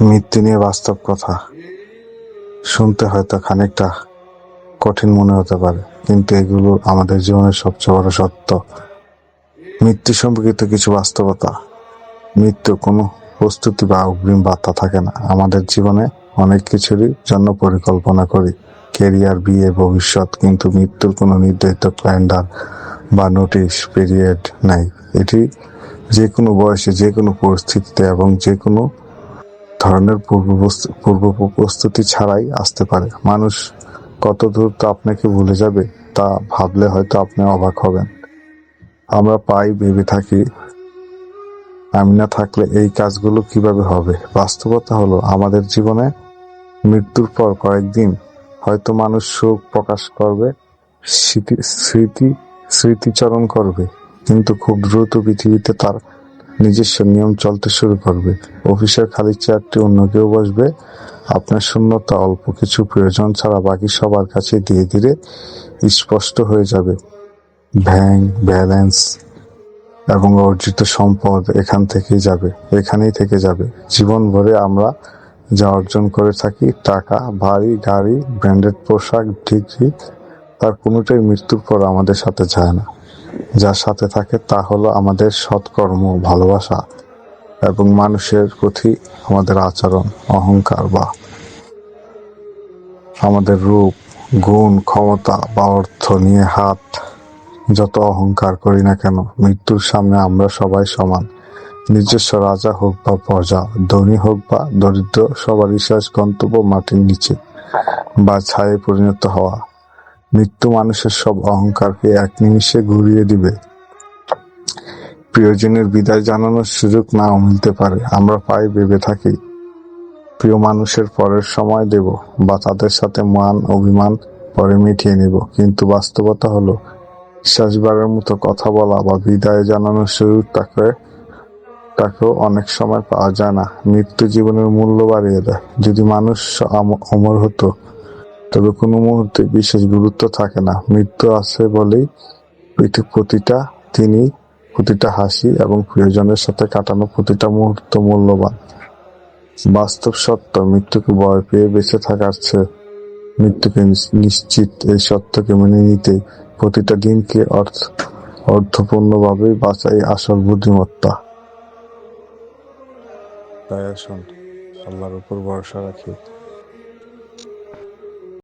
মৃত্যু নিয়ে বাস্তব কথা শুনতে হয়তো খানিকটা কঠিন মনে হতে পারে, কিন্তু এগুলো আমাদের জীবনের সবচেয়ে বড় সত্য। মৃত্যু সম্পর্কিত কিছু বাস্তবতা। মৃত্যু কোনো প্রস্তুতি বা অগ্রিম বার্তা থাকে না। আমাদের জীবনে অনেক কিছুরই জন্য পরিকল্পনা করি, কেরিয়ার, বিয়ে, ভবিষ্যৎ, কিন্তু মৃত্যুর কোনো নির্ধারিত ক্যালেন্ডার বা নোটিশ পিরিয়ড নাই। এটি যে কোনো বয়সে, যে কোনো পরিস্থিতিতে এবং যে কোনো ধরনের পূর্ব প্রস্তুতি ছাড়াই আসতে পারে। মানুষ কত দ্রুত আপনাকে ভুলে যাবে তা ভাবলে হয়তো আপনি অবাক হবেন। আমরা ভেবে থাকি, আমি না থাকলে এই কাজগুলো কিভাবে হবে। বাস্তবতা হলো, আমাদের জীবনে মৃত্যুর পর কয়েকদিন হয়তো মানুষ শোক প্রকাশ করবে, স্মৃতিচরণ করবে, কিন্তু খুব দ্রুত পৃথিবীতে তার নিজস্ব নিয়ম চলতে শুরু করবে। অফিসের খালি চেয়ারটি অন্য কেউ বসবে, আপনার শূন্যতা অল্প কিছু প্রয়োজন ছাড়া বাকি সবার কাছে ধীরে ধীরে স্পষ্ট হয়ে যাবে। ব্যাংক ব্যালেন্স এবং অর্জিত সম্পদ এখানেই থেকে যাবে। জীবন ভরে আমরা যা অর্জন করে থাকি, টাকা, বাড়ি, গাড়ি, ব্র্যান্ডেড পোশাক, ডিগ্রি, তার কোনোটাই মৃত্যুর পর আমাদের সাথে যায় না। যার সাথে থাকে তা হলো আমাদের সৎকর্ম, ভালোবাসা এবং মানুষের প্রতি আমাদের আচরণ। অহংকার বা আমাদের রূপ, গুণ, ক্ষমতা বা অর্থ নিয়ে যত অহংকার করি না কেন, মৃত্যুর সামনে আমরা সবাই সমান। নিজস্ব রাজা হোক বা প্রজা, ধনী হোক বা দরিদ্র, সবারই শেষ গন্তব্য মাটির নিচে বা ছায়ে পরিণত হওয়া। মৃত্যু মানুষের সব অহংকারকে এক নিমিষে ঘুরিয়ে দিবে। প্রিয়জনের বিদায় জানানোর সুযোগ নাও মিলতে পারে। আমরা ভেবে থাকি, প্রিয় মানুষের পরের সময় দেব বা তাদের সাথে মান অভিমান পরে মিটিয়ে নিব, কিন্তু বাস্তবতা হলো, শেষবারের মতো কথা বলা বা বিদায় জানানোর সুযোগ তাকেও অনেক সময় পাওয়া যায় না। মৃত্যু জীবনের মূল্য বাড়িয়ে দেয়। যদি মানুষ অমর হতো, তবে কোনো মুহূর্তে বিশেষ গুরুত্ব থাকে না। মৃত্যু আছে বলেই প্রতিটা হাসি এবং প্রিয়জনের সাথে কাটানো প্রতিটা মুহূর্ত মূল্যবান। বাস্তব সত্য, মৃত্যুকে ভয় পেয়ে বেঁচে থাকার চেয়ে মৃত্যুকে নিশ্চিত এই সত্যকে মেনে নিতে প্রতিটা দিনকে অর্থপূর্ণভাবেই বাঁচাই আসল বুদ্ধিমত্তা। তাই আসুন, আল্লাহর উপর ভরসা রাখি।